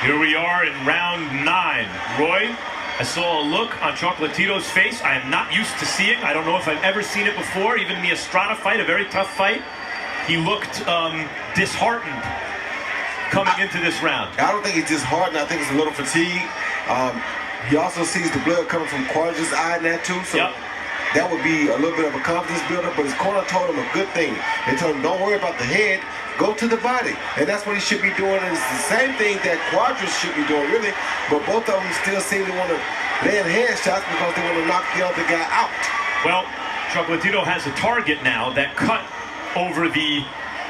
Here we are in round 9. Roy, I saw a look on Chocolatito's face I am not used to seeing. I don't know if I've ever seen it before. Even in the Estrada fight, a very tough fight, he looked disheartened coming into this round. I don't think he's disheartened. I think it's a little fatigue. He also sees the blood coming from Cuadras' eye in that too. So that would be a little bit of a confidence builder. But his corner told him a good thing. They told him, don't worry about the head. Go to the body. And that's what he should be doing. And it's the same thing that Cuadras should be doing, really. But both of them still seem to want to land headshots because they want to knock the other guy out. Well, Chocolatito has a target now that cut over the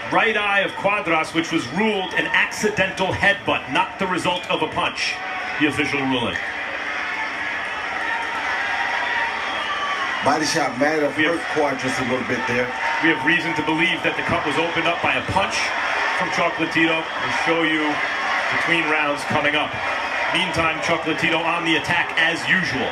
right eye of Cuadras, which was ruled an accidental headbutt, not the result of a punch, the official ruling. Body shot might have hurt Cuadras a little bit there. We have reason to believe that the cut was opened up by a punch from Chocolatito. We'll show you between rounds coming up. Meantime, Chocolatito on the attack as usual.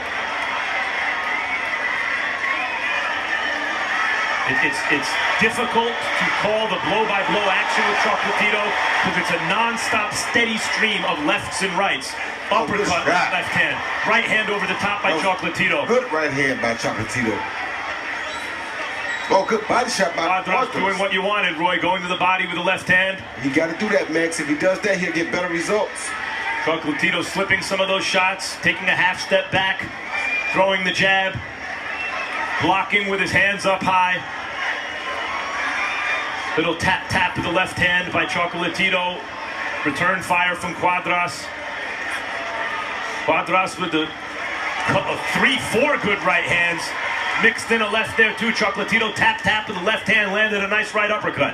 It's difficult to call the blow-by-blow action with Chocolatito because it's a non-stop steady stream of lefts and rights. Uppercut, left hand. Right hand over the top by Chocolatito. Good right hand by Chocolatito. Oh, good body shot by Cuadras doing what you wanted, Roy, going to the body with the left hand. You got to do that, Max. If he does that, he'll get better results. Chocolatito slipping some of those shots, taking a half step back, throwing the jab, blocking with his hands up high. Little tap with the left hand by Chocolatito. Return fire from Cuadras. Cuadras with the 3-4 good right hands. Mixed in a left there too. Chocolatito tap with the left hand, landed a nice right uppercut.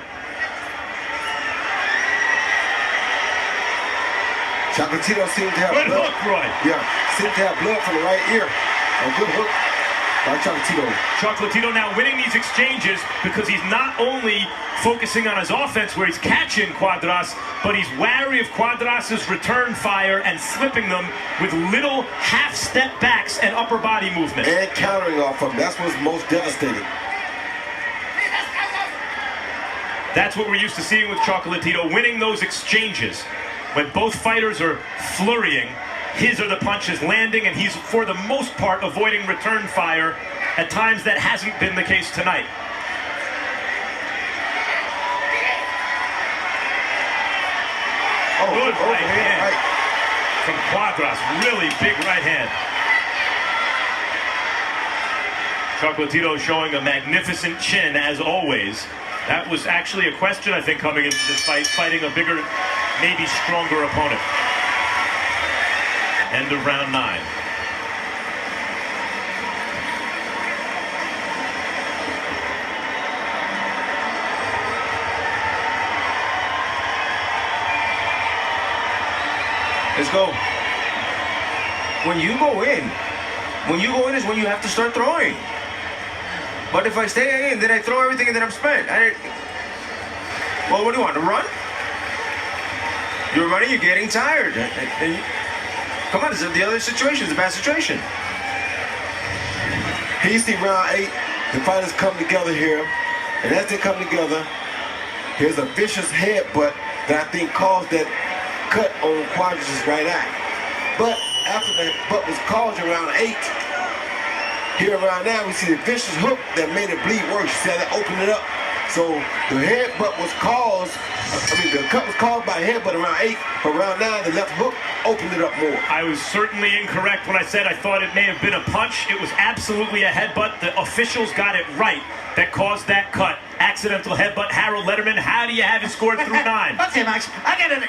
Chocolatito seemed to have good blood. Hook, Roy. Yeah, seemed to have blood from the right ear. A good hook by Chocolatito. Chocolatito now winning these exchanges because he's not only focusing on his offense where he's catching Cuadras, but he's wary of Cuadras' return fire and slipping them with little half-step backs and upper body movement. And countering off of him. That's what's most devastating. That's what we're used to seeing with Chocolatito, winning those exchanges. When both fighters are flurrying, his are the punches landing, and he's, for the most part, avoiding return fire. At times, that hasn't been the case tonight. Good right hand from Cuadras. Really big right hand. Chocolatito showing a magnificent chin, as always. That was actually a question, I think, coming into this fight, fighting a bigger, maybe stronger opponent. End of round 9. Let's go. When you go in is when you have to start throwing. But if I stay in, then I throw everything and then I'm spent. Well, what do you want, to run? You're running, you're getting tired. Come on, it's the other situation. It's a bad situation. Here you see round 8. The fighters come together here. And as they come together, here's a vicious headbutt that I think caused that cut on Cuadras' right eye. But after the butt was caused around 8, here around now we see the vicious hook that made it bleed worse. See how that opened it up? So the headbutt was caused, the cut was caused by a headbutt around 8, but around 9 the left hook opened it up more. I was certainly incorrect when I said I thought it may have been a punch. It was absolutely a headbutt. The officials got it right that caused that cut. Accidental headbutt. Harold Letterman, how do you have it scored through 9? Okay, Max, I got an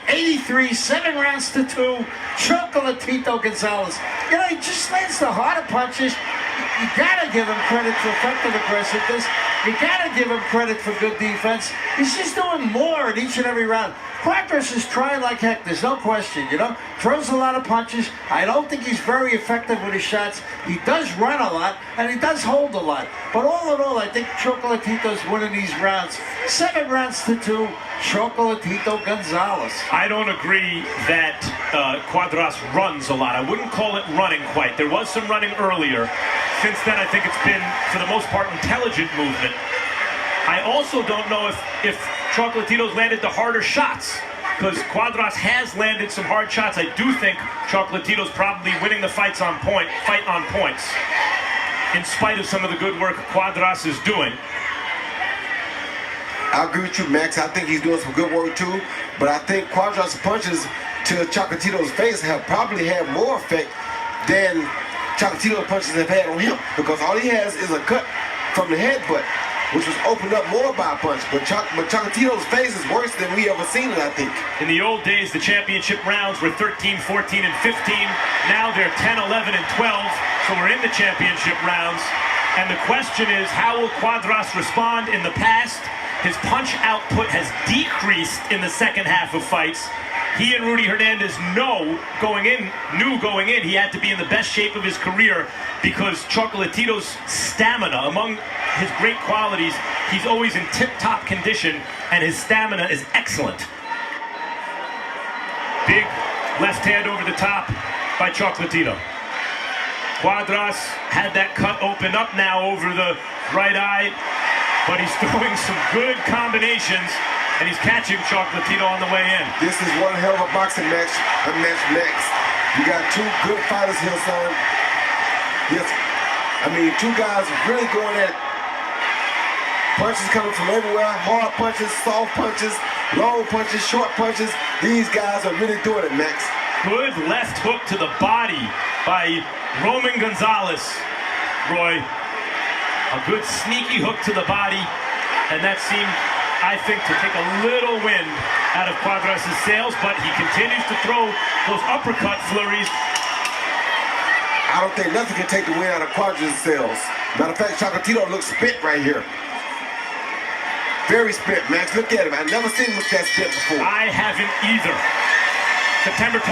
88-83, 7 rounds to 2, Chocolatito Gonzalez. You know, he just lands the harder punches. You gotta give him credit for effective aggressiveness. You gotta give him credit for good defense. He's just doing more in each and every round. Cuadras is trying like heck, there's no question, you know? Throws a lot of punches. I don't think he's very effective with his shots. He does run a lot, and he does hold a lot. But all in all, I think Chocolatito's winning these rounds. 7 rounds to 2, Chocolatito Gonzalez. I don't agree that Cuadras runs a lot. I wouldn't call it running quite. There was some running earlier. Since then, I think it's been, for the most part, intelligent movement. I also don't know if Chocolatito's landed the harder shots. because Cuadras has landed some hard shots. I do think Chocolatito's probably winning the fight on points, in spite of some of the good work Cuadras is doing. I agree with you, Max. I think he's doing some good work too, but I think Cuadras' punches to Chocolatito's face have probably had more effect than Chocolatito's punches have had on him, because all he has is a cut from the headbutt, which was opened up more by a punch. But Chocolatito's face is worse than we ever seen it, I think. In the old days, the championship rounds were 13, 14, and 15. Now they're 10, 11, and 12, so we're in the championship rounds. And the question is, how will Cuadras respond? In the past, his punch output has decreased in the second half of fights. He and Rudy Hernandez knew going in he had to be in the best shape of his career, because Chocolatito's stamina, among his great qualities, he's always in tip-top condition, and his stamina is excellent. Big left hand over the top by Chocolatito. Cuadras had that cut open up now over the right eye, but he's throwing some good combinations, and he's catching Chocolatito on the way in. This is one hell of a boxing match, Max. You got two good fighters here, son. Yes, I mean, two guys really going at it. Punches coming from everywhere, hard punches, soft punches, long punches, short punches. These guys are really doing it, Max. Good left hook to the body by Roman Gonzalez, Roy. A good sneaky hook to the body, and that seemed, I think, to take a little wind out of Cuadras' sails, but he continues to throw those uppercut flurries. I don't think nothing can take the wind out of Cuadras' sails. Matter of fact, Chocolatito looks spent right here. Very spent, Max. Look at him. I've never seen him look that spent before. I haven't either. September 20th.